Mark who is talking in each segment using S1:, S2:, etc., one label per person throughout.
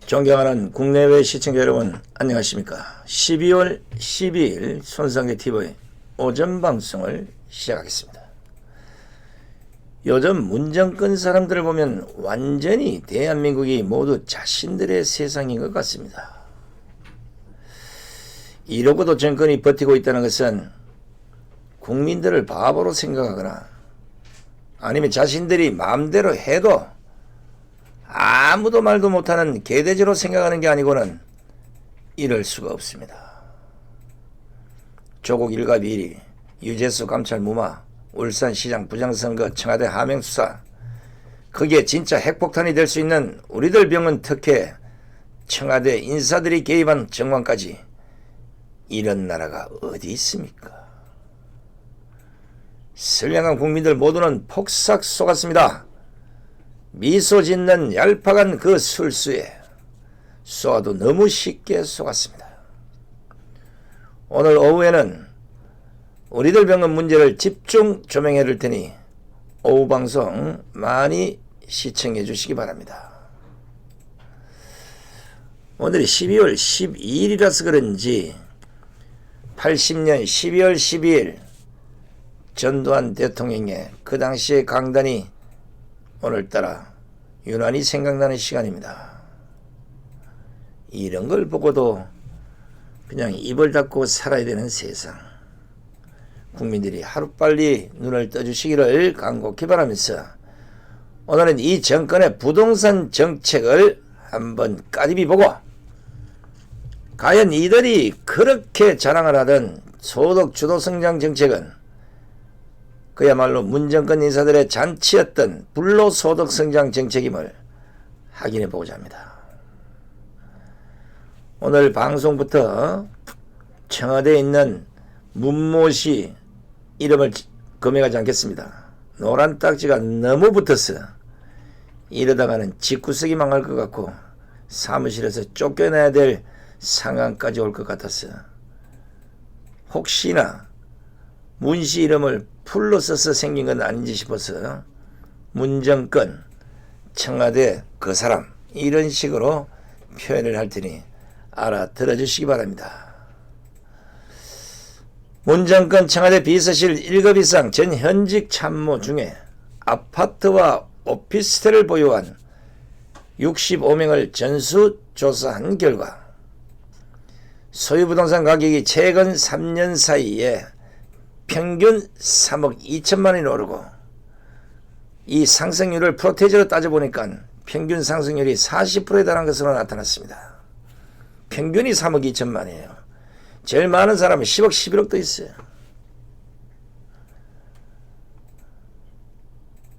S1: 존경하는 국내외 시청자 여러분 안녕하십니까. 12월 12일 손상계TV 오전 방송을 시작하겠습니다. 요즘 문정권 사람들을 보면 완전히 대한민국이 모두 자신들의 세상인 것 같습니다. 이러고도 정권이 버티고 있다는 것은 국민들을 바보로 생각하거나 아니면 자신들이 마음대로 해도 아무도 말도 못하는 개돼지로 생각하는 게 아니고는 이럴 수가 없습니다. 조국 일가 비리, 유재수 감찰 무마, 울산시장 부정선거, 청와대 하명수사, 그게 진짜 핵폭탄이 될 수 있는 우리들 병원 특혜, 청와대 인사들이 개입한 정황까지 이런 나라가 어디 있습니까? 선량한 국민들 모두는 폭삭 속았습니다. 미소 짓는 얄팍한 그 술수에 쏘아도 너무 쉽게 속았습니다. 오늘 오후에는 우리들 병원 문제를 집중 조명해 드릴 테니 오후 방송 많이 시청해 주시기 바랍니다. 오늘이 12월 12일이라서 그런지 80년 12월 12일 전두환 대통령의 그 당시의 강단이 오늘따라 유난히 생각나는 시간입니다. 이런 걸 보고도 그냥 입을 닫고 살아야 되는 세상. 국민들이 하루빨리 눈을 떠주시기를 간곡히 바라면서 오늘은 이 정권의 부동산 정책을 한번 까디비 보고 과연 이들이 그렇게 자랑을 하던 소득 주도 성장 정책은 그야말로 문정권 인사들의 잔치였던 불로소득 성장 정책임을 확인해 보고자 합니다. 오늘 방송부터 청와대에 있는 문모씨 이름을 검색하지 않겠습니다. 노란 딱지가 너무 붙어서 이러다가는 집구석이 망할 것 같고 사무실에서 쫓겨나야 될 상황까지 올 것 같아서 혹시나 문씨 이름을 풀로 써서 생긴 건 아닌지 싶어서 문정권, 청와대 그 사람 이런 식으로 표현을 할 테니 알아들어 주시기 바랍니다. 문정권 청와대 비서실 1급 이상 전 현직 참모 중에 아파트와 오피스텔을 보유한 65명을 전수조사한 결과 소유 부동산 가격이 최근 3년 사이에 평균 3억 2천만 원이 오르고 이 상승률을 프로테이지로 따져보니까 평균 상승률이 40%에 달한 것으로 나타났습니다. 평균이 3억 2천만 원이에요. 제일 많은 사람은 10억 11억도 있어요.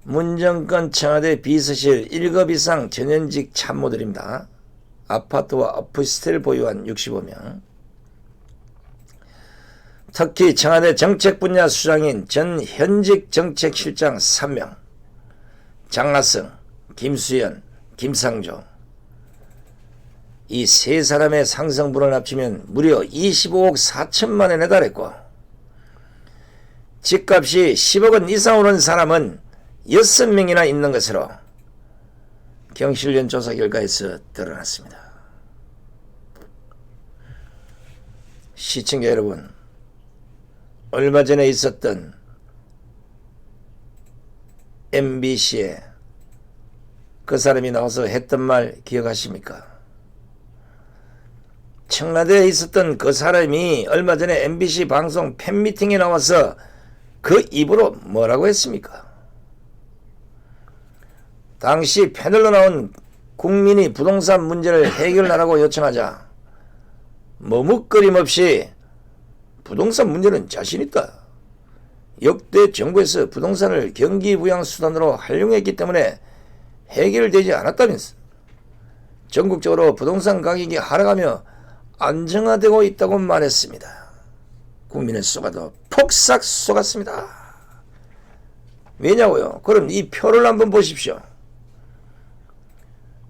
S1: 문정권 청와대 비서실 1급 이상 전현직 참모들입니다. 아파트와 오피스텔을 보유한 65명. 특히 청와대 정책 분야 수장인 전 현직 정책실장 3명, 장하성, 김수현, 김상조, 이 세 사람의 상승분을 합치면 무려 25억 4천만 원에 달했고 집값이 10억 원 이상 오른 사람은 6명이나 있는 것으로 경실련 조사 결과에서 드러났습니다. 시청자 여러분, 얼마 전에 있었던 MBC에 그 사람이 나와서 했던 말 기억하십니까? 청와대에 있었던 그 사람이 얼마 전에 MBC 방송 팬미팅에 나와서 그 입으로 뭐라고 했습니까? 당시 패널로 나온 국민이 부동산 문제를 해결하라고 요청하자 머뭇거림 없이 부동산 문제는 자신 있다. 역대 정부에서 부동산을 경기 부양 수단으로 활용했기 때문에 해결되지 않았다면서 전국적으로 부동산 가격이 하락하며 안정화되고 있다고 말했습니다. 국민의 쏘가도 폭삭 쏘갔습니다. 왜냐고요? 그럼 이 표를 한번 보십시오.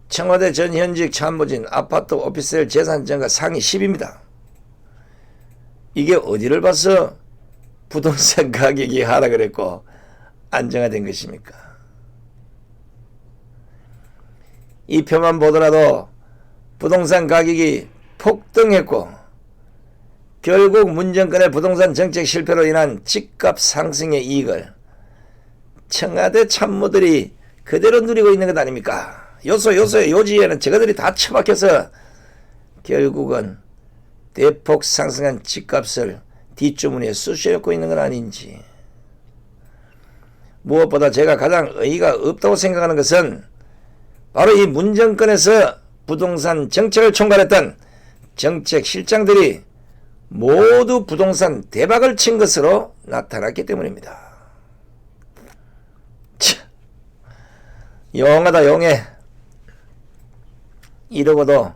S1: 청와대 전 현직 참모진 아파트 오피스텔 재산증가 상위 10입니다. 이게 어디를 봐서 부동산 가격이 하락을 했고 안정화된 것입니까? 이 표만 보더라도 부동산 가격이 폭등했고 결국 문 정권의 부동산 정책 실패로 인한 집값 상승의 이익을 청와대 참모들이 그대로 누리고 있는 것 아닙니까? 요소의 요지에는 저거들이 다 처박혀서 결국은 대폭 상승한 집값을 뒷주머니에 쑤셔놓고 있는 건 아닌지. 무엇보다 제가 가장 의의가 없다고 생각하는 것은 바로 이 문정권에서 부동산 정책을 총괄했던 정책 실장들이 모두 부동산 대박을 친 것으로 나타났기 때문입니다. 용하다 용해. 이러고도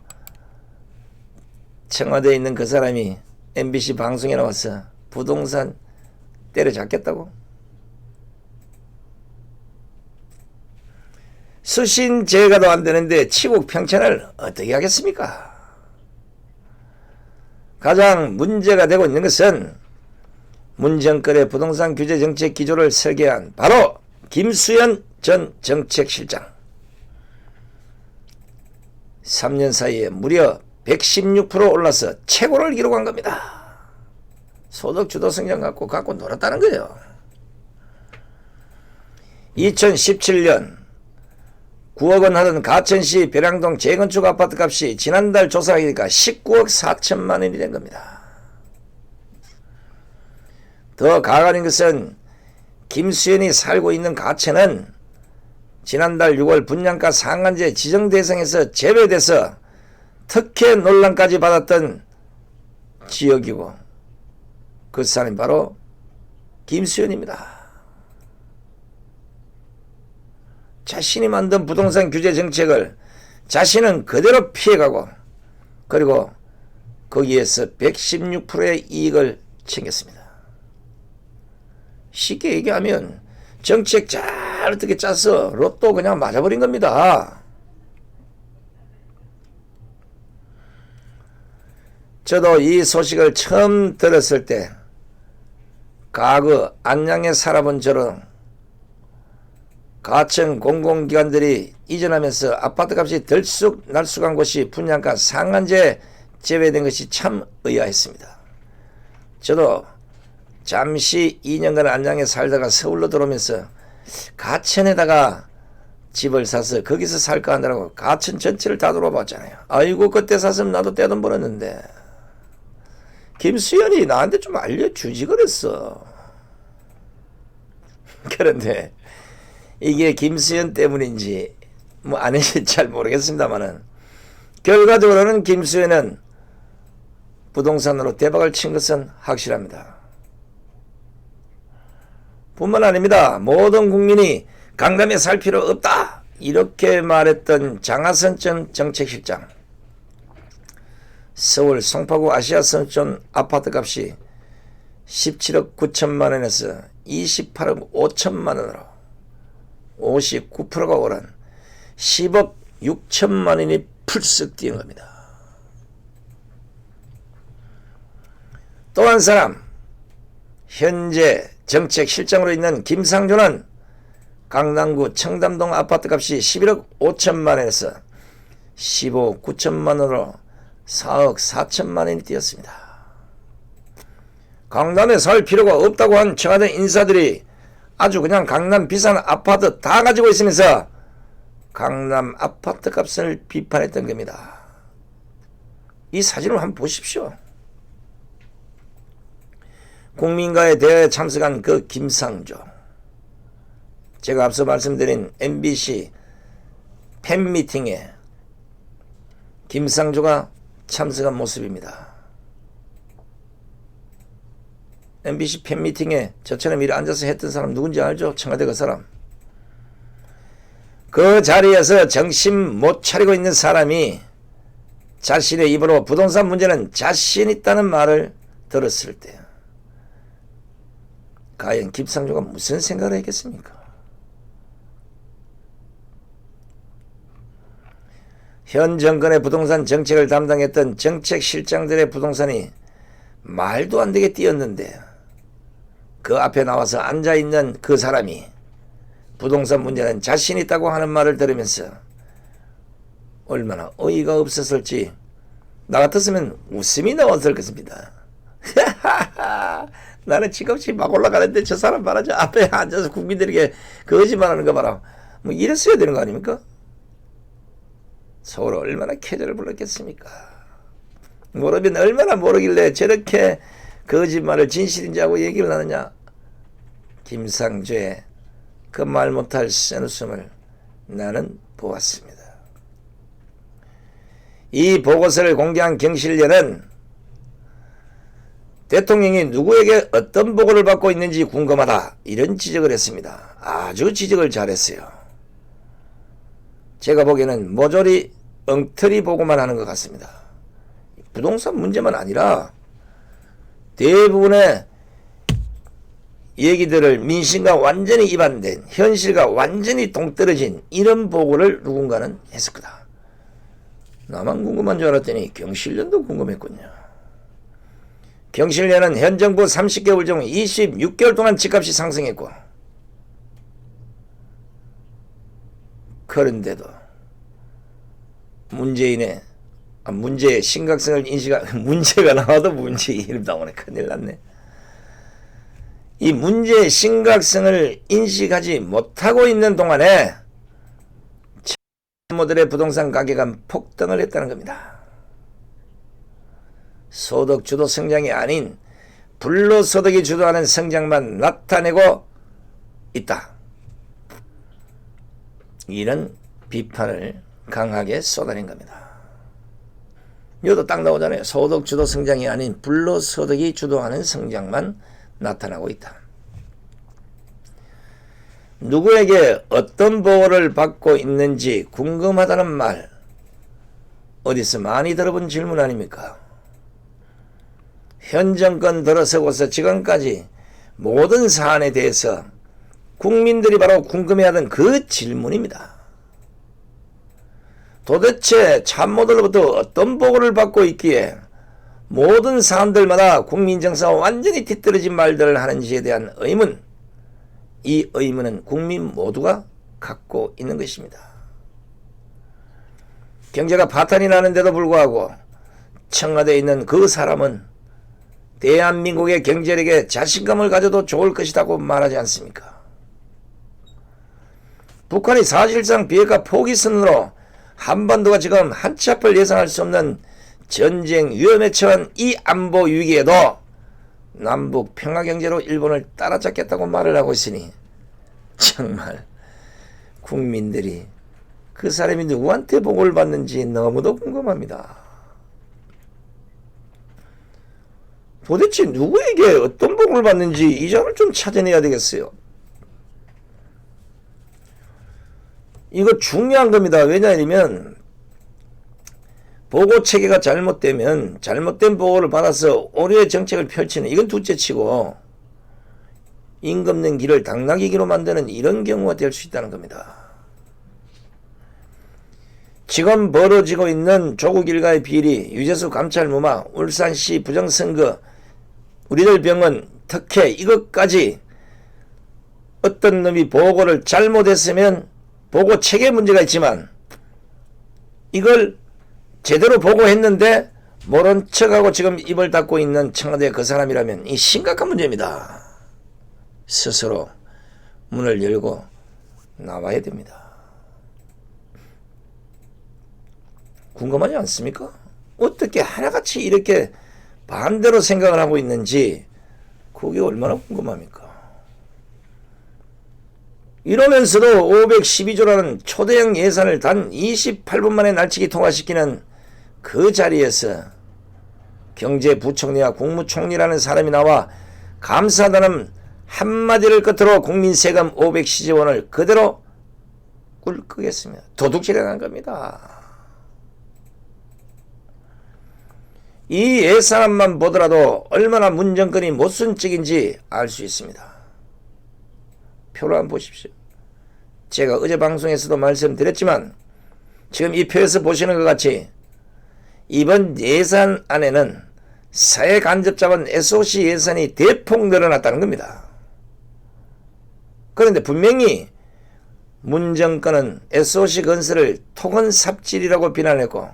S1: 청와대에 있는 그 사람이 MBC 방송에 나와서 부동산 때려잡겠다고? 수신 제거도 안 되는데 치국 평천을 어떻게 하겠습니까? 가장 문제가 되고 있는 것은 문정권의 부동산 규제 정책 기조를 설계한 바로 김수현 전 정책실장. 3년 사이에 무려 116% 올라서 최고를 기록한 겁니다. 소득 주도 성장 갖고 놀았다는 거예요. 2017년 9억 원 하던 가천시 벼량동 재건축 아파트 값이 지난달 조사하니까 19억 4천만 원이 된 겁니다. 더 가관인 것은 김수현이 살고 있는 가천은 지난달 6월 분양가 상한제 지정 대상에서 제외돼서 특혜 논란까지 받았던 지역이고 그 사람이 바로 김수현입니다. 자신이 만든 부동산 규제 정책을 자신은 그대로 피해가고 그리고 거기에서 116%의 이익을 챙겼습니다. 쉽게 얘기하면 정책 잘 어떻게 짜서 로또 그냥 맞아버린 겁니다. 저도 이 소식을 처음 들었을 때 과거 안양에 살아본 저는 가천 공공기관들이 이전하면서 아파트값이 들쑥날쑥한 곳이 분양가 상한제 제외된 것이 참 의아했습니다. 저도 잠시 2년간 안양에 살다가 서울로 들어오면서 가천에다가 집을 사서 거기서 살까 하느라고 가천 전체를 다 돌아봤잖아요. 아이고 그때 샀으면 나도 떼돈 벌었는데 김수현이 나한테 좀 알려주지 그랬어. 그런데 이게 김수현 때문인지 뭐 아닌지 잘 모르겠습니다만은 결과적으로는 김수현은 부동산으로 대박을 친 것은 확실합니다. 뿐만 아닙니다. 모든 국민이 강남에 살 필요 없다 이렇게 말했던 장하선 전 정책실장. 서울 송파구 아시아선촌 아파트값이 17억 9천만 원에서 28억 5천만 원으로 59%가 오른 10억 6천만 원이 풀썩 뛰는 겁니다. 또 한 사람, 현재 정책실장으로 있는 김상조는 강남구 청담동 아파트값이 11억 5천만 원에서 15억 9천만 원으로 4억 4천만 원이 뛰었습니다. 강남에 살 필요가 없다고 한 청와대 인사들이 아주 그냥 강남 비싼 아파트 다 가지고 있으면서 강남 아파트 값을 비판했던 겁니다. 이 사진을 한번 보십시오. 국민과의 대화에 참석한 그 김상조. 제가 앞서 말씀드린 MBC 팬미팅에 김상조가 참석한 모습입니다. MBC 팬미팅에 저처럼 이리 앉아서 했던 사람 누군지 알죠? 청와대 그 사람. 그 자리에서 정신 못 차리고 있는 사람이 자신의 입으로 부동산 문제는 자신 있다는 말을 들었을 때 과연 김상조가 무슨 생각을 했겠습니까? 현 정권의 부동산 정책을 담당했던 정책실장들의 부동산이 말도 안 되게 뛰었는데 그 앞에 나와서 앉아있는 그 사람이 부동산 문제는 자신 있다고 하는 말을 들으면서 얼마나 어이가 없었을지 나 같았으면 웃음이 나왔을 것입니다. 나는 지금씩 막 올라가는데 저 사람 말하자 앞에 앉아서 국민들에게 거짓말하는 거 봐라. 뭐 이랬어야 되는 거 아닙니까? 서로 얼마나 쾌재를 불렀겠습니까? 모르면 얼마나 모르길래 저렇게 거짓말을 진실인지 하고 얘기를 하느냐. 김상조의 그 말 못할 센 웃음을 나는 보았습니다. 이 보고서를 공개한 경실련은 대통령이 누구에게 어떤 보고를 받고 있는지 궁금하다 이런 지적을 했습니다. 아주 지적을 잘했어요. 제가 보기에는 모조리 엉터리 보고만 하는 것 같습니다. 부동산 문제만 아니라 대부분의 얘기들을 민심과 완전히 이반된 현실과 완전히 동떨어진 이런 보고를 누군가는 했을 거다. 나만 궁금한 줄 알았더니 경실련도 궁금했군요. 경실련은 현 정부 30개월 중 26개월 동안 집값이 상승했고 그런데도 문제의 심각성을 문제가 나와도 문제 이름 나오네. 큰일 났네. 이 문제의 심각성을 인식하지 못하고 있는 동안에 모델의 부동산 가격은 폭등을 했다는 겁니다. 소득 주도 성장이 아닌 불로소득이 주도하는 성장만 나타내고 있다. 이런 비판을 강하게 쏟아낸 겁니다. 이것도 딱 나오잖아요. 소득 주도 성장이 아닌 불로소득이 주도하는 성장만 나타나고 있다. 누구에게 어떤 보호를 받고 있는지 궁금하다는 말 어디서 많이 들어본 질문 아닙니까? 현 정권 들어서고서 지금까지 모든 사안에 대해서 국민들이 바로 궁금해하던 그 질문입니다. 도대체 참모들로부터 어떤 보고를 받고 있기에 모든 사안들마다 국민 정서와 완전히 뒤떨어진 말들을 하는지에 대한 의문, 이 의문은 국민 모두가 갖고 있는 것입니다. 경제가 파탄이 나는데도 불구하고 청와대에 있는 그 사람은 대한민국의 경제력에 자신감을 가져도 좋을 것이라고 말하지 않습니까? 북한이 사실상 비핵화 포기 선언으로 한반도가 지금 한치 앞을 예상할 수 없는 전쟁 위험에 처한 이 안보 위기에도 남북 평화경제로 일본을 따라잡겠다고 말을 하고 있으니 정말 국민들이 그 사람이 누구한테 보고를 받는지 너무도 궁금합니다. 도대체 누구에게 어떤 보고를 받는지 이 점을 좀 찾아내야 되겠어요. 이거 중요한 겁니다. 왜냐하면 보고 체계가 잘못되면 잘못된 보고를 받아서 오류의 정책을 펼치는 이건 둘째치고 임금는 길을 당나귀기로 만드는 이런 경우가 될 수 있다는 겁니다. 지금 벌어지고 있는 조국 일가의 비리, 유재수 감찰 무마, 울산시 부정선거, 우리들 병원 특혜 이것까지 어떤 놈이 보고를 잘못했으면 보고 체계 문제가 있지만 이걸 제대로 보고했는데 모른 척하고 지금 입을 닫고 있는 청와대 그 사람이라면 이 심각한 문제입니다. 스스로 문을 열고 나와야 됩니다. 궁금하지 않습니까? 어떻게 하나같이 이렇게 반대로 생각을 하고 있는지 그게 얼마나 궁금합니까? 이러면서도 512조라는 초대형 예산을 단 28분 만에 날치기 통과시키는 그 자리에서 경제부총리와 국무총리라는 사람이 나와 감사하다는 한마디를 끝으로 국민 세금 510조 원을 그대로 꿀끄겠습니다. 도둑질해간 겁니다. 이 예산안만 보더라도 얼마나 문정권이 모순적인지 알 수 있습니다. 표로 한번 보십시오. 제가 어제 방송에서도 말씀드렸지만 지금 이 표에서 보시는 것 같이 이번 예산안에는 사회간접자본 SOC 예산이 대폭 늘어났다는 겁니다. 그런데 분명히 문 정권은 SOC 건설을 토건 삽질이라고 비난했고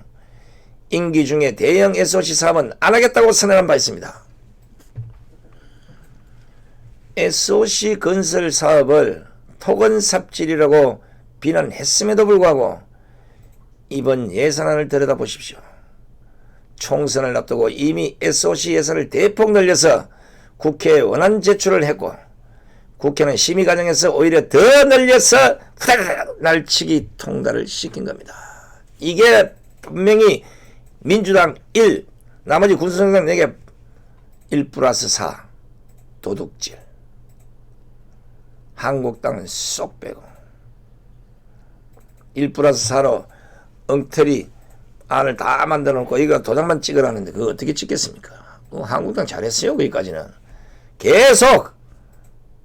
S1: 임기 중에 대형 SOC 사업은 안 하겠다고 선언한 바 있습니다. SOC 건설 사업을 토건 삽질이라고 비난했음에도 불구하고 이번 예산안을 들여다보십시오. 총선을 앞두고 이미 SOC 예산을 대폭 늘려서 국회에 원안 제출을 했고 국회는 심의 과정에서 오히려 더 늘려서 날치기 통과를 시킨 겁니다. 이게 분명히 민주당 1, 나머지 군수정당 4개 1+4 도둑질. 한국당은 쏙 빼고 1+4로 엉터리 안을 다 만들어 놓고 이거 도장만 찍으라는데 그거 어떻게 찍겠습니까? 한국당 잘했어요. 거기까지는. 계속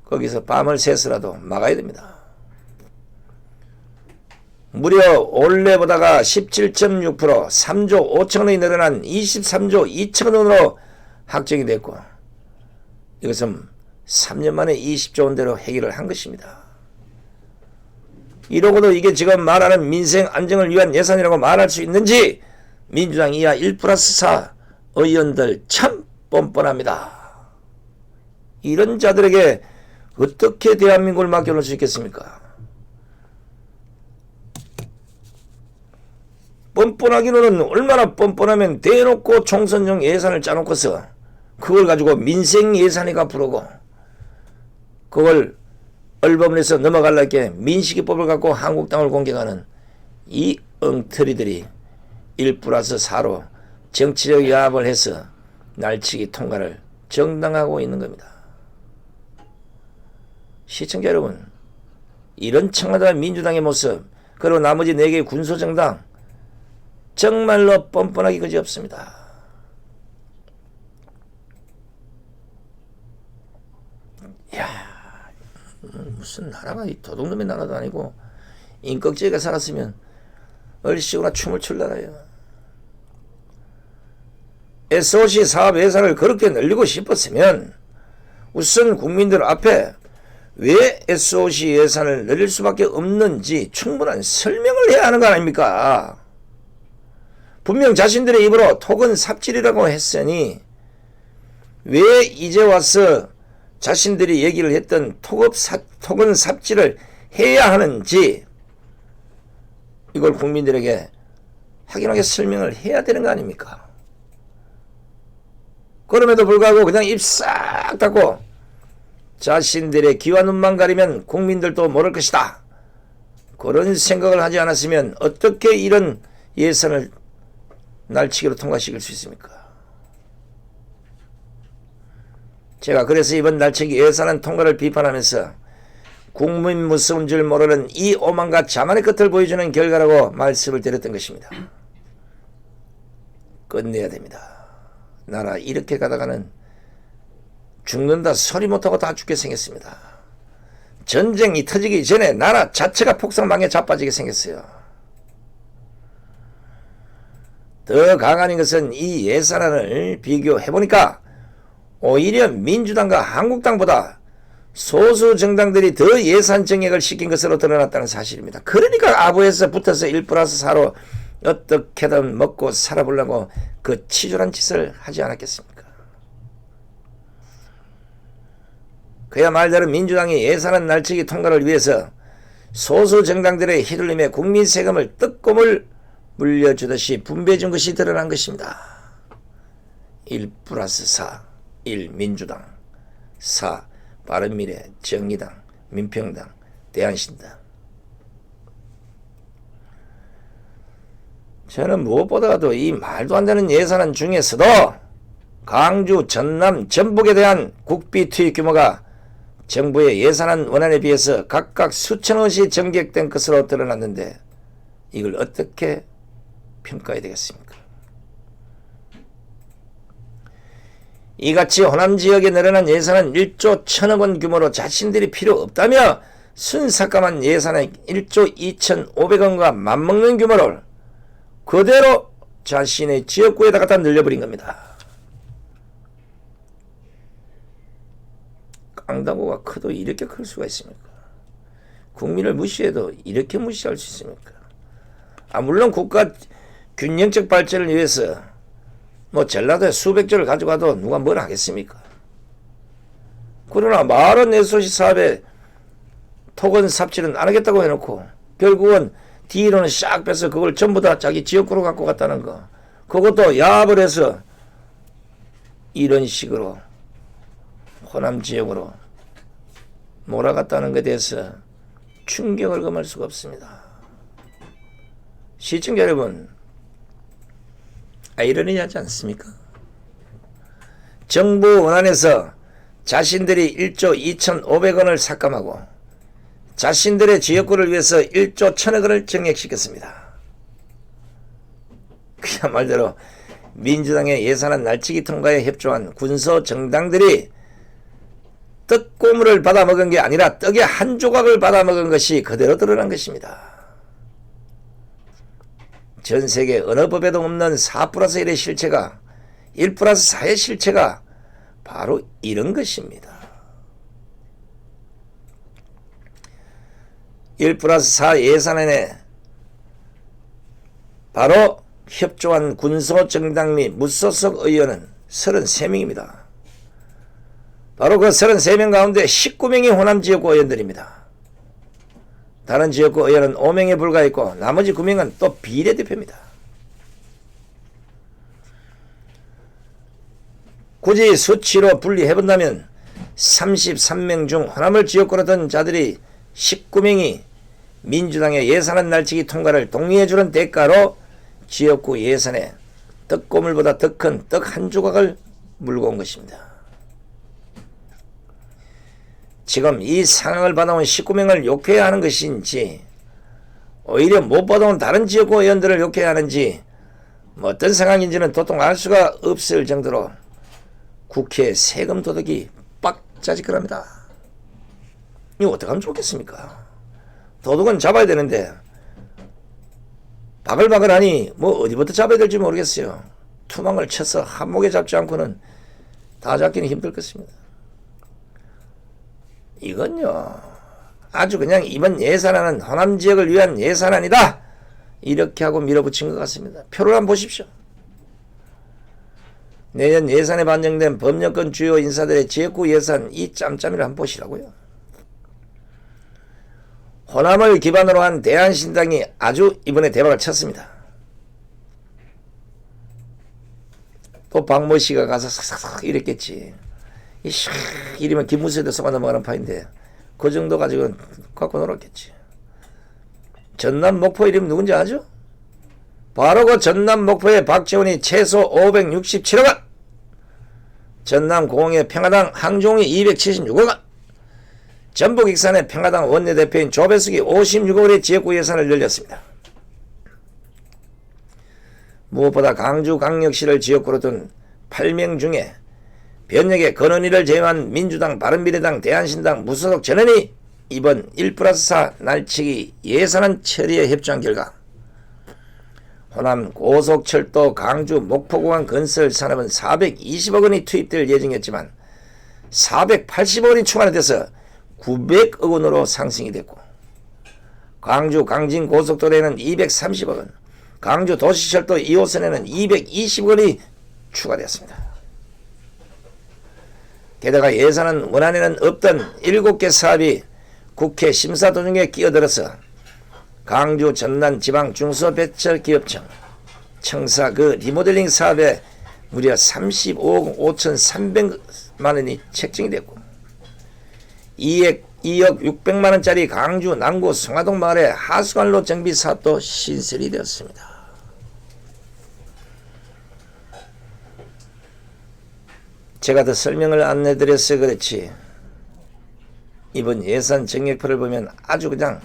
S1: 거기서 밤을 새서라도 막아야 됩니다. 무려 올해보다가 17.6% 3조 5천원이 늘어난 23조 2천원으로 확정이 됐고 이것은 3년 만에 20조 원대로 해결을 한 것입니다. 이러고도 이게 지금 말하는 민생 안정을 위한 예산이라고 말할 수 있는지 민주당 이하 1+4 의원들 참 뻔뻔합니다. 이런 자들에게 어떻게 대한민국을 맡겨놓을 수 있겠습니까? 뻔뻔하기로는 얼마나 뻔뻔하면 대놓고 총선용 예산을 짜놓고서 그걸 가지고 민생 예산이가 부르고 그걸 얼버무려서 넘어가려게 민식이법을 갖고 한국당을 공격하는 이 엉터리들이 1+4로 정치적 야합을 해서 날치기 통과를 정당화하고 있는 겁니다. 시청자 여러분, 이런 청와대와 민주당의 모습 그리고 나머지 4개의 군소정당 정말로 뻔뻔하기 그지없습니다. 야, 무슨 나라가 이 도둑놈의 나라도 아니고 인꺽지가 살았으면 얼씨구나 춤을 출 나라예요. SOC 사업 예산을 그렇게 늘리고 싶었으면 우선 국민들 앞에 왜 SOC 예산을 늘릴 수밖에 없는지 충분한 설명을 해야 하는 거 아닙니까? 분명 자신들의 입으로 토건 삽질이라고 했으니 왜 이제 와서 자신들이 얘기를 했던 토건 삽질을 해야 하는지 이걸 국민들에게 확인하게 설명을 해야 되는 거 아닙니까? 그럼에도 불구하고 그냥 입 싹 닫고 자신들의 귀와 눈만 가리면 국민들도 모를 것이다. 그런 생각을 하지 않았으면 어떻게 이런 예산을 날치기로 통과시킬 수 있습니까? 제가 그래서 이번 날치기 예산안 통과를 비판하면서 국민 무서운 줄 모르는 이 오만과 자만의 끝을 보여주는 결과라고 말씀을 드렸던 것입니다. 끝내야 됩니다. 나라 이렇게 가다가는 죽는다 소리 못하고 다 죽게 생겼습니다. 전쟁이 터지기 전에 나라 자체가 폭삭망에 자빠지게 생겼어요. 더 강한 것은 이 예산안을 비교해보니까 오히려 민주당과 한국당보다 소수 정당들이 더 예산 정액을 시킨 것으로 드러났다는 사실입니다. 그러니까 아부에서 붙어서 1+4로 어떻게든 먹고 살아보려고 그 치졸한 짓을 하지 않았겠습니까? 그야 말대로 민주당이 예산안 날치기 통과를 위해서 소수 정당들의 휘둘림에 국민 세금을 떡고물 물려주듯이 분배해준 것이 드러난 것입니다. 1+4 1. 민주당 4. 바른미래, 정의당, 민평당, 대한신당. 저는 무엇보다도 이 말도 안 되는 예산안 중에서도 광주, 전남, 전북에 대한 국비 투입 규모가 정부의 예산안 원안에 비해서 각각 수천원씩 정객된 것으로 드러났는데 이걸 어떻게 평가해야 되겠습니까? 이같이 호남 지역에 늘어난 예산은 1조 1,000억원 규모로 자신들이 필요 없다며 순삭감한 예산은 1조 2,500억원과 맞먹는 규모를 그대로 자신의 지역구에다 갖다 늘려버린 겁니다. 깡다구가 커도 이렇게 클 수가 있습니까? 국민을 무시해도 이렇게 무시할 수 있습니까? 물론 국가 균형적 발전을 위해서 뭐 전라도에 수백 조를 가져가도 누가 뭘 하겠습니까? 그러나 마을은 내소시 사업에 토건 삽질은 안 하겠다고 해놓고 결국은 뒤로는 싹 빼서 그걸 전부 다 자기 지역구로 갖고 갔다는 거. 그것도 야합을 해서 이런 식으로 호남 지역으로 몰아갔다는 것에 대해서 충격을 금할 수가 없습니다. 시청자 여러분, 아이러니하지 않습니까? 정부 원안에서 자신들이 1조 2,500원을 삭감하고 자신들의 지역구를 위해서 1조 1,000억원을 증액시켰습니다. 그야말로 민주당의 예산안 날치기 통과에 협조한 군소 정당들이 떡고물을 받아먹은 게 아니라 떡의 한 조각을 받아먹은 것이 그대로 드러난 것입니다. 전 세계 어느 법에도 없는 4+1의 실체가 1+4의 실체가 바로 이런 것입니다. 1+4 예산안에 바로 협조한 군소정당 및 무소속 의원은 33명입니다. 바로 그 33명 가운데 19명이 호남 지역구 의원들입니다. 다른 지역구 의원은 5명에 불과했고 나머지 9명은 또 비례대표입니다. 굳이 수치로 분리해본다면 33명 중 호남을 지역구로 둔 자들이 19명이 민주당의 예산안 날치기 통과를 동의해주는 대가로 지역구 예산에 떡고물보다 더 큰 떡 한 조각을 물고 온 것입니다. 지금 이 상황을 받아온 19명을 욕해야 하는 것인지 오히려 못 받아온 다른 지역구 의원들을 욕해야 하는지 뭐 어떤 상황인지는 도통 알 수가 없을 정도로 국회 세금 도둑이 빡짜지근합니다. 이거 어떻게 하면 좋겠습니까? 도둑은 잡아야 되는데 바글바글하니 뭐 어디부터 잡아야 될지 모르겠어요. 투망을 쳐서 한목에 잡지 않고는 다 잡기는 힘들 것입니다. 이건요 아주 그냥 이번 예산안은 호남 지역을 위한 예산안이다 이렇게 하고 밀어붙인 것 같습니다. 표를 한번 보십시오. 내년 예산에 반영된 법령권 주요 인사들의 지역구 예산 이 짬짬이를 한번 보시라고요. 호남을 기반으로 한 대한신당이 아주 이번에 대박을 쳤습니다. 또 박모 씨가 가서 싹싹 이랬겠지. 이러면 김무수에도 속아 넘어가는 파인데 그 정도 가지고 갖고 놀았겠지. 전남 목포 이름 누군지 아죠? 바로 그 전남 목포의 박지원이 최소 567억원, 전남 공의 평화당 항종이 276억원, 전북 익산의 평화당 원내대표인 조배숙이 56억원의 지역구 예산을 늘렸습니다. 무엇보다 강주광역시를 지역구로 둔 8명 중에 변역의 건원이를 제외한 민주당, 바른미래당, 대한신당, 무소속 전원이 이번 1+4 날치기 예산안 처리에 협조한 결과 호남 고속철도 강주 목포공항 건설 산업은 420억원이 투입될 예정이었지만 480억원이 추가돼서 900억원으로 상승이 됐고 광주 강진 고속도로에는 230억원, 강주 도시철도 2호선에는 220억원이 추가되었습니다. 게다가 예산안 원안에는 없던 7개 사업이 국회 심사 도중에 끼어들어서 강주 전남 지방 중소배철기업청 청사 그 리모델링 사업에 무려 35억 5,300만원이 책정이 됐고 2억 600만원짜리 강주 남구 송화동 마을의 하수관로 정비 사업도 신설이 되었습니다. 제가 더 설명을 안 해드려서 그렇지 이번 예산 정액표를 보면 아주 그냥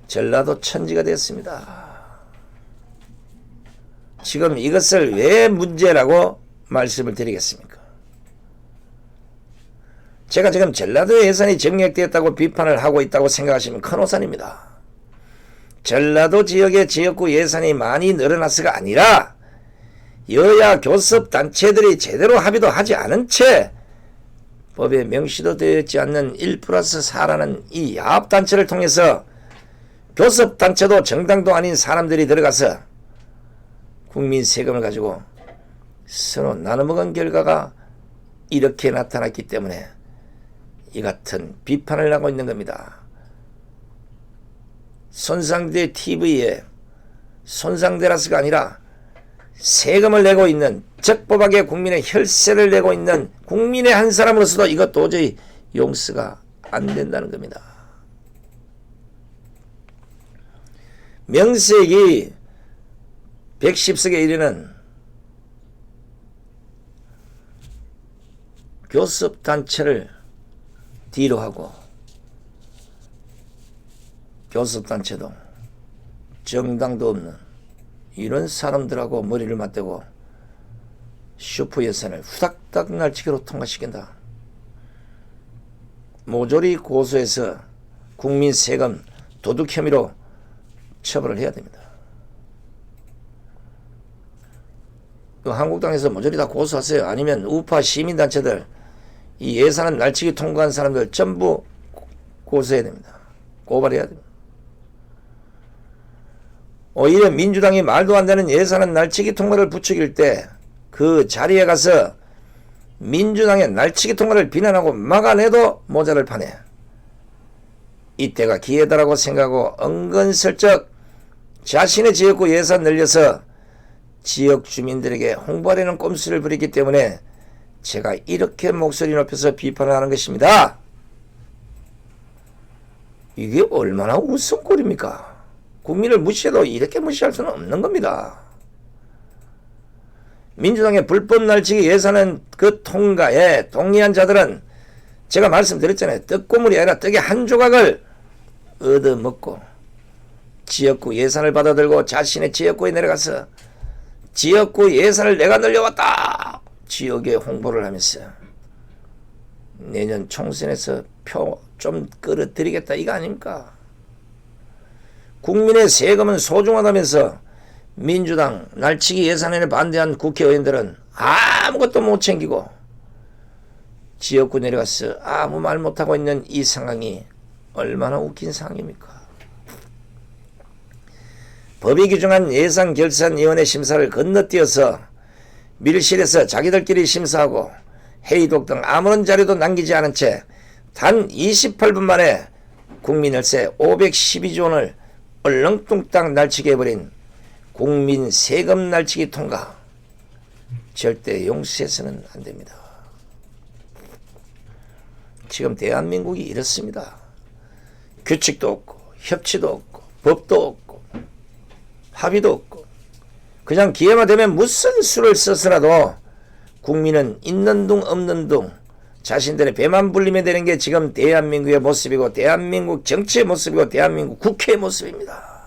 S1: 전라도 천지가 됐습니다. 지금 이것을 왜 문제라고 말씀을 드리겠습니까? 제가 지금 전라도 예산이 정액되었다고 비판을 하고 있다고 생각하시면 큰 오산입니다. 전라도 지역의 지역구 예산이 많이 늘어났어가 아니라 여야 교섭단체들이 제대로 합의도 하지 않은 채 법에 명시도 되어 있지 않는 1+4라는 이 야합단체를 통해서 교섭단체도 정당도 아닌 사람들이 들어가서 국민 세금을 가지고 서로 나눠먹은 결과가 이렇게 나타났기 때문에 이 같은 비판을 하고 있는 겁니다. 손상대 TV에 손상대라서가 아니라 세금을 내고 있는, 적법하게 국민의 혈세를 내고 있는 국민의 한 사람으로서도 이것 도저히 용서가 안 된다는 겁니다. 명색이 110석에 이르는 교섭단체를 뒤로 하고, 교섭단체도 정당도 없는 이런 사람들하고 머리를 맞대고 슈퍼 예산을 후닥닥 날치기로 통과시킨다. 모조리 고소해서 국민 세금 도둑 혐의로 처벌을 해야 됩니다. 한국당에서 모조리 다 고소하세요. 아니면 우파 시민단체들, 이 예산은 날치기 통과한 사람들 전부 고소해야 됩니다. 고발해야 됩니다. 오히려 민주당이 말도 안 되는 예산은 날치기 통과를 부추길 때 그 자리에 가서 민주당의 날치기 통과를 비난하고 막아내도 모자를 파네. 이때가 기회다라고 생각하고 은근슬쩍 자신의 지역구 예산 늘려서 지역 주민들에게 홍보하려는 꼼수를 부리기 때문에 제가 이렇게 목소리 높여서 비판을 하는 것입니다. 이게 얼마나 웃음꼴입니까? 국민을 무시해도 이렇게 무시할 수는 없는 겁니다. 민주당의 불법 날치기 예산은 그 통과에 동의한 자들은 제가 말씀드렸잖아요. 떡고물이 아니라 떡의 한 조각을 얻어먹고 지역구 예산을 받아들고 자신의 지역구에 내려가서 지역구 예산을 내가 늘려왔다 지역에 홍보를 하면서 내년 총선에서 표 좀 끌어들이겠다 이거 아닙니까? 국민의 세금은 소중하다면서 민주당 날치기 예산에 반대한 국회의원들은 아무것도 못 챙기고 지역구 내려가서 아무 말 못하고 있는 이 상황이 얼마나 웃긴 상황입니까? 법이 규정한 예산결산위원회 심사를 건너뛰어서 밀실에서 자기들끼리 심사하고 회의록 등 아무런 자료도 남기지 않은 채 단 28분 만에 국민 혈세 512조 원을 얼렁뚱땅 날치게 해버린 국민 세금 날치기 통과 절대 용서해서는 안 됩니다. 지금 대한민국이 이렇습니다. 규칙도 없고 협치도 없고 법도 없고 합의도 없고 그냥 기회만 되면 무슨 수를 써서라도 국민은 있는 둥 없는 둥 자신들의 배만 불리면 되는 게 지금 대한민국의 모습이고 대한민국 정치의 모습이고 대한민국 국회의 모습입니다.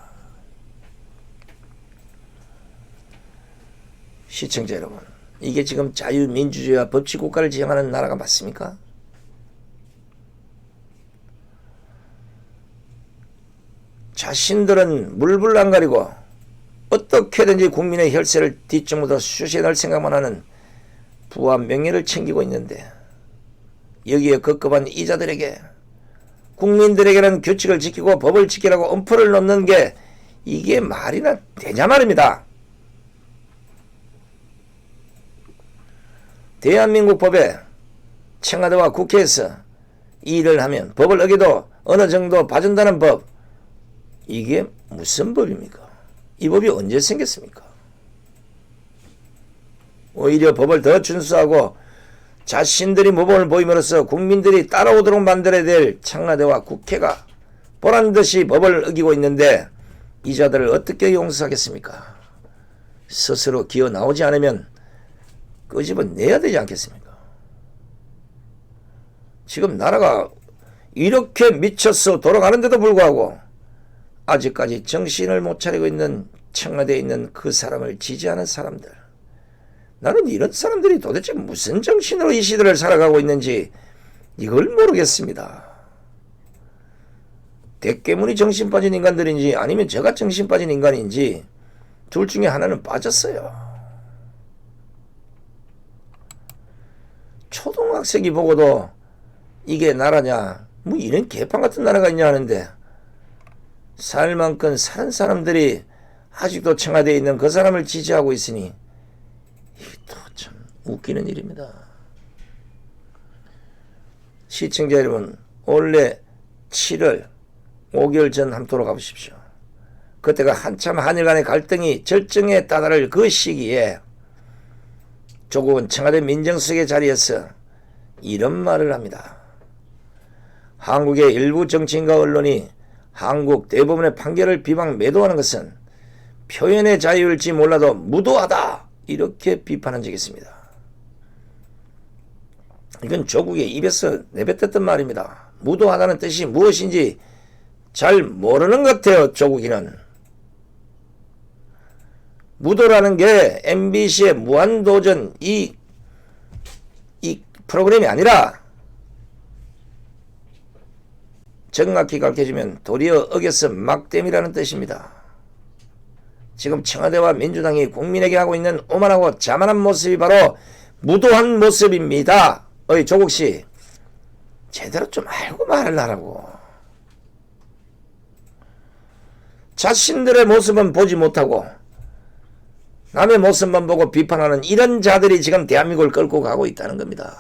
S1: 시청자 여러분, 이게 지금 자유민주주의와 법치국가를 지향하는 나라가 맞습니까? 자신들은 물불 안 가리고 어떻게든지 국민의 혈세를 뒷전부터 쑤시해 넣을 생각만 하는 부와 명예를 챙기고 있는데 여기에 급급한 이자들에게 국민들에게는 규칙을 지키고 법을 지키라고 엄포를 놓는 게 이게 말이나 되냐 말입니다. 대한민국 법에 청와대와 국회에서 일을 하면 법을 어기도 어느 정도 봐준다는 법, 이게 무슨 법입니까? 이 법이 언제 생겼습니까? 오히려 법을 더 준수하고 자신들이 모범을 보임으로써 국민들이 따라오도록 만들어야 될 청와대와 국회가 보란듯이 법을 어기고 있는데 이 자들을 어떻게 용서하겠습니까? 스스로 기어 나오지 않으면 끄집어내야 되지 않겠습니까? 지금 나라가 이렇게 미쳐서 돌아가는데도 불구하고 아직까지 정신을 못 차리고 있는 청와대에 있는 그 사람을 지지하는 사람들, 나는 이런 사람들이 도대체 무슨 정신으로 이 시대를 살아가고 있는지 이걸 모르겠습니다. 대깨문이 정신 빠진 인간들인지 아니면 제가 정신 빠진 인간인지 둘 중에 하나는 빠졌어요. 초등학생이 보고도 이게 나라냐? 뭐 이런 개판 같은 나라가 있냐 하는데 살 만큼 사는 사람들이 아직도 청와대에 있는 그 사람을 지지하고 있으니 이게 또 참 웃기는 일입니다. 시청자 여러분, 올해 7월 5개월 전 한번 돌아가 보십시오. 그때가 한참 한일 간의 갈등이 절정에 다다를 그 시기에 조국은 청와대 민정수석의 자리에서 이런 말을 합니다. 한국의 일부 정치인과 언론이 한국 대법원의 판결을 비방 매도하는 것은 표현의 자유일지 몰라도 무도하다, 이렇게 비판한 적이 있습니다. 이건 조국의 입에서 내뱉었던 말입니다. 무도하다는 뜻이 무엇인지 잘 모르는 것 같아요. 조국이는. 무도라는 게 MBC의 무한도전 이 프로그램이 아니라 정확히 가르쳐주면 도리어 어겨서 막댐이라는 뜻입니다. 지금 청와대와 민주당이 국민에게 하고 있는 오만하고 자만한 모습이 바로 무도한 모습입니다. 어이 조국씨, 제대로 좀 알고 말을 하라고. 자신들의 모습은 보지 못하고 남의 모습만 보고 비판하는 이런 자들이 지금 대한민국을 끌고 가고 있다는 겁니다.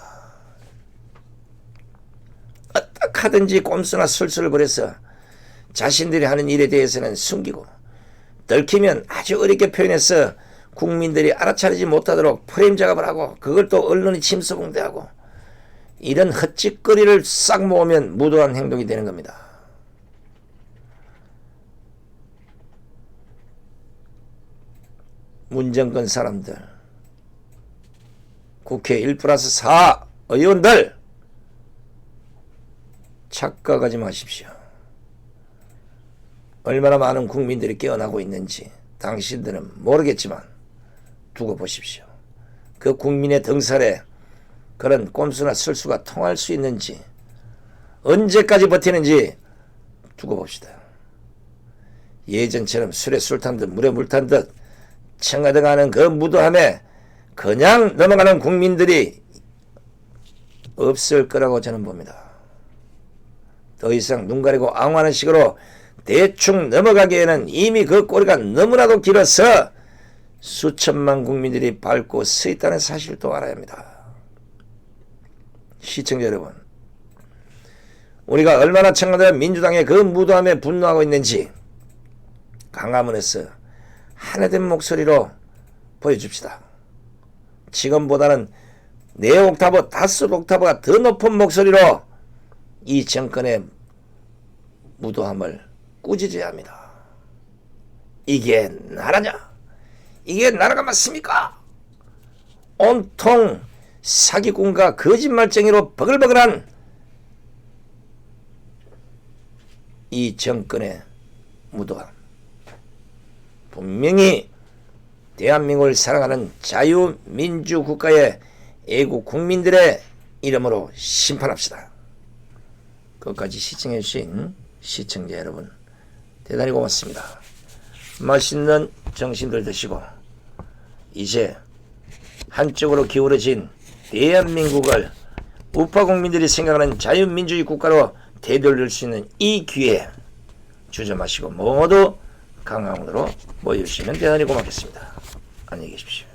S1: 어떡하든지 꼼수나 술수를 벌여서 자신들이 하는 일에 대해서는 숨기고 들키면 아주 어렵게 표현해서 국민들이 알아차리지 못하도록 프레임 작업을 하고 그걸 또 언론이 침수봉대하고 이런 헛짓거리를 싹 모으면 무도한 행동이 되는 겁니다. 문정권 사람들, 국회 1+4 의원들 착각하지 마십시오. 얼마나 많은 국민들이 깨어나고 있는지 당신들은 모르겠지만 두고 보십시오. 그 국민의 등살에 그런 꼼수나 술수가 통할 수 있는지 언제까지 버티는지 두고 봅시다. 예전처럼 술에 술 탄 듯 물에 물 탄 듯 청와대 가는 그 무도함에 그냥 넘어가는 국민들이 없을 거라고 저는 봅니다. 더 이상 눈 가리고 앙화하는 식으로 대충 넘어가기에는 이미 그 꼬리가 너무나도 길어서 수천만 국민들이 밟고 서 있다는 사실도 알아야 합니다. 시청자 여러분, 우리가 얼마나 청와대와 민주당의 그 무도함에 분노하고 있는지 강화문에서 하나된 목소리로 보여줍시다. 지금보다는 4옥타브, 5옥타브가 더 높은 목소리로 이 정권의 무도함을 꾸짖어야 합니다. 이게 나라냐? 이게 나라가 맞습니까? 온통 사기꾼과 거짓말쟁이로 버글버글한 이 정권의 무도함, 분명히 대한민국을 사랑하는 자유민주국가의 애국 국민들의 이름으로 심판합시다. 끝까지 시청해주신 시청자 여러분 대단히 고맙습니다. 맛있는 정신들 드시고 이제 한쪽으로 기울어진 대한민국을 우파 국민들이 생각하는 자유민주주의 국가로 되돌릴 수 있는 이 기회에 주저마시고 모두 강화문으로 모여주시면 대단히 고맙겠습니다. 안녕히 계십시오.